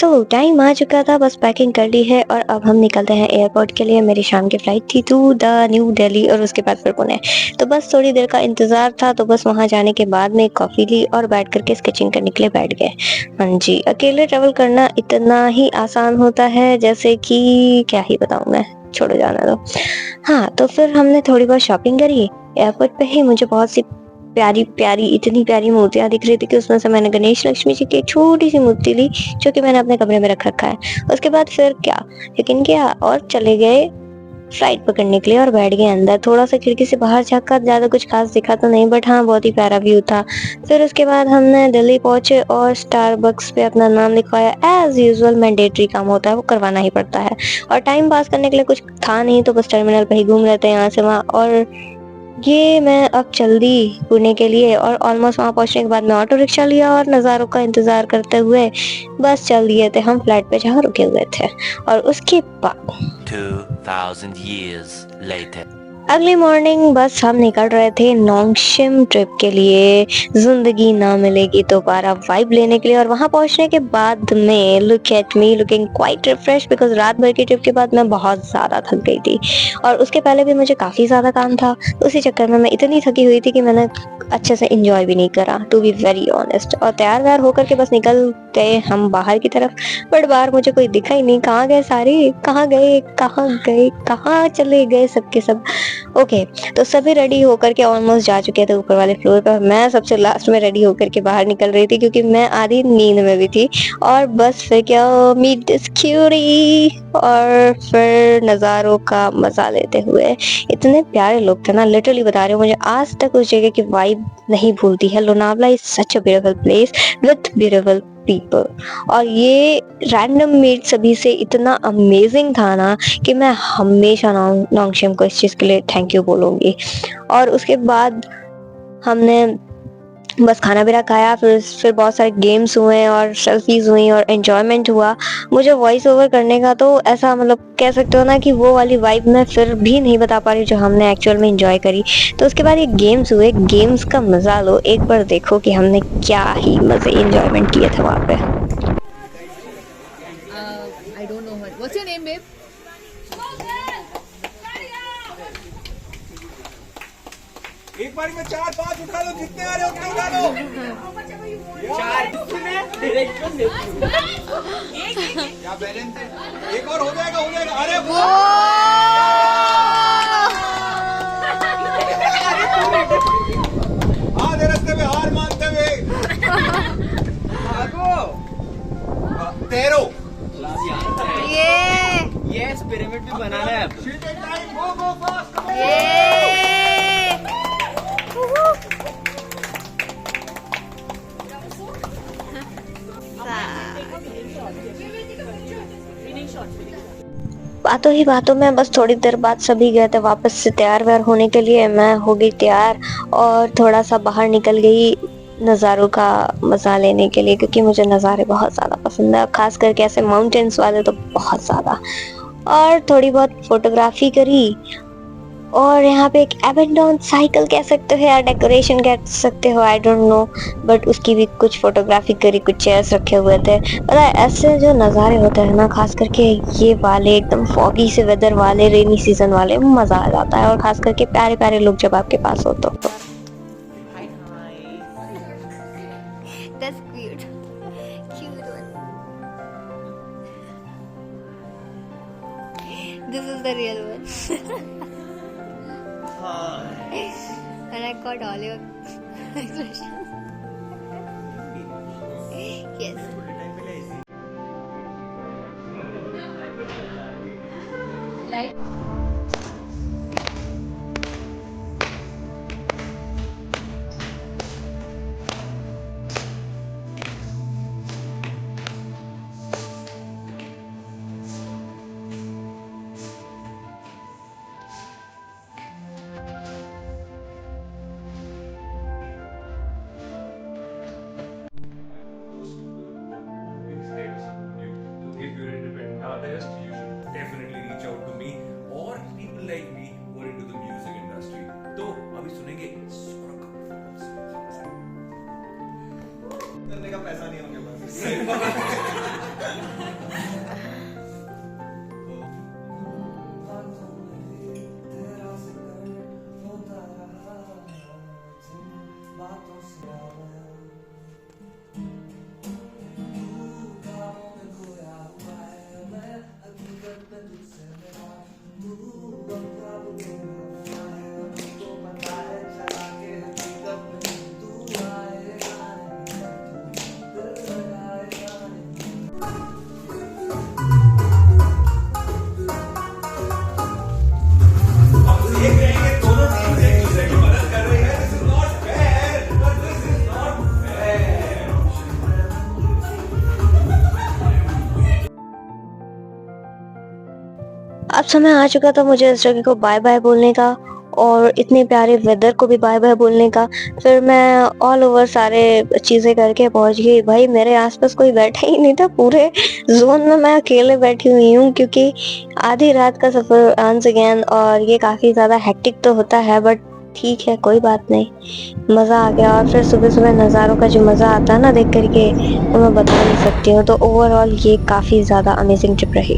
सो time आ चुका था, बस पैकिंग कर ली है और अब हम निकलते हैं एयरपोर्ट के लिए। मेरी शाम की फ़्लाइट थी टू द न्यू दिल्ली और उसके बाद फिर पुणे। तो बस थोड़ी देर का इंतज़ार था, तो बस वहाँ जाने के बाद में कॉफ़ी ली और बैठ कर के स्केचिंग करने के लिए बैठ गए। हाँ जी, अकेले ट्रैवल करना इतना ही आसान होता है जैसे कि क्या ही बताऊँ मैं, छोड़ो जाने दो। हाँ, तो फिर हमने थोड़ी बहुत शॉपिंग करी। एयरपोर्ट पे ही मुझे बहुत सी प्यारी-प्यारी, इतनी प्यारी मूर्तियाँ दिख रही थी कि उसमें से मैंने गणेश लक्ष्मी जी की एक छोटी-सी मूर्ति ली, जो कि मैंने अपने कमरे में रख रखा है। उसके बाद फिर क्या, चेक इन किया और चले गए फ्लाइट पकड़ने के लिए और बैठ गए अंदर। थोड़ा-सा खिड़की से बाहर झाँका, ज़्यादा कुछ ख़ास दिखा तो नहीं, बट हाँ, बहुत ही प्यारा व्यू था। फिर उसके बाद हमने दिल्ली पहुँचे और स्टारबक्स पे अपना नाम लिखवाया। एज़ यूजुअल मैंडेटरी काम होता है, वो करवाना ही पड़ता है और टाइम पास करने के लिए कुछ था नहीं, तो बस टर्मिनल पे ही घूम रहे थे यहाँ से वहाँ। और ये मैं अब चल दी पुणे के लिए और ऑलमोस्ट वहाँ पहुँचने के बाद मैं ऑटो रिक्शा लिया और नज़ारों का इंतज़ार करते हुए बस चल दिए थे हम फ्लैट पे जहाँ रुके हुए थे। और उसके बाद 2000 years later. अगली मॉर्निंग बस हम निकल रहे थे नोंगशिम ट्रिप के लिए, ज़िंदगी ना मिलेगी दोबारा वाइब लेने के लिए। और वहाँ पहुँचने के बाद में look at me looking quite refresh, because रात भर की ट्रिप के बाद मैं बहुत ज़्यादा थक गई थी और उसके पहले भी मुझे काफ़ी ज़्यादा काम था। उसी चक्कर में मैं इतनी थकी हुई थी कि मैंने अच्छे से एंजॉय भी नहीं करा, टू बी वेरी ऑनेस्ट। और तैयार-वैयार होकर के बस निकल गए हम बाहर की तरफ, बट बाहर मुझे कोई दिखा ही नहीं। कहाँ गए सारे? कहाँ गए? कहाँ गए? कहाँ चले गए सब के सब? ओके, तो सभी रेडी होकर के ऑलमोस्ट जा चुके थे ऊपर वाले फ्लोर पर। मैं सबसे लास्ट में रेडी होकर के बाहर निकल रही थी क्योंकि मैं आधी नींद में भी थी। और बस फिर क्या, मीट दिस क्यूरी और फिर नज़ारों का मज़ा लेते हुए। इतने प्यारे लोग थे ना, लिटरली बता रही हूँ, मुझे आज तक उस जगह की वाइब नहीं भूलती है। Lonavala is such a beautiful place with beautiful people. और ये रैंडम मीट सभी से इतना अमेजिंग था ना कि मैं हमेशा नोंगशिम को इस चीज़ के लिए थैंक यू बोलूँगी। और उसके बाद हमने बस खाना-पीना खाया, फिर बहुत सारे गेम्स हुए और सेल्फीज़ हुई और एन्जॉयमेंट हुआ। मुझे वॉइस ओवर करने का तो ऐसा मतलब कह सकते हो ना कि वो वाली वाइब मैं फिर भी नहीं बता पा रही जो हमने एक्चुअल में एन्जॉय करी। तो उसके बाद ये गेम्स हुए, गेम्स का मज़ा लो, एक बार देखो कि हमने क्या ही मज़े एन्जॉयमेंट किए थे वहाँ पे। I don't know her. What's your name, babe? एक बारी में 4-5 उठा लो, जितने आ रहे उतने उठा लो। चार क्या बैलेंस है? एक और हो जाएगा, हो जाएगा। अरे वो आधे रास्ते में हार मानते हुए तेरो ये पिरामिड भी बनाना है अब। बातों ही बातों में बस थोड़ी देर बाद सभी गए थे वापस से तैयार व्यार होने के लिए। मैं हो गई तैयार और थोड़ा सा बाहर निकल गई नज़ारों का मज़ा लेने के लिए, क्योंकि मुझे नज़ारे बहुत ज़्यादा पसंद है, खास करके ऐसे माउंटेन्स वाले तो बहुत ज़्यादा। और थोड़ी बहुत फोटोग्राफी करी और यहाँ पे एक एबेंडोन साइकिल कह सकते हो या डेकोरेशन कह सकते हो, आई डोंट नो, बट उसकी भी कुछ फोटोग्राफी करी। कुछ चेयर्स रखे हुए थे। पता है ऐसे जो नज़ारे होते हैं ना, खास करके ये वाले एकदम फॉगी से वेदर वाले, रेनी सीजन वाले, मज़ा आ जाता है। और खास करके प्यारे प्यारे लोग जब आपके पास हो तो। That's cute. Cute one. This is the real one. And I caught all your expressions. Yes. If you're an independent artist, you should definitely reach out to me or people like me who are into the music industry. तो अभी सुनेंगे स्वरा का performance। करने का पैसा नहीं होंगे बस। अब समय आ चुका था मुझे इस जगह को बाय बाय बोलने का और इतने प्यारे वेदर को भी बाय बाय बोलने का। फिर मैं ऑल ओवर सारे चीज़ें करके पहुंच गई। भाई मेरे आसपास कोई बैठा ही नहीं था, पूरे जोन में मैं अकेले बैठी हुई हूँ क्योंकि आधी रात का सफ़र वंस अगेन, और ये काफ़ी ज़्यादा हेक्टिक तो होता है बट ठीक है, कोई बात नहीं, मज़ा आ गया। और फिर सुबह सुबह नज़ारों का जो मज़ा आता है ना देख करके, वो मैं बता नहीं सकती हूँ। तो ओवरऑल ये काफ़ी ज़्यादा अमेजिंग ट्रिप रही।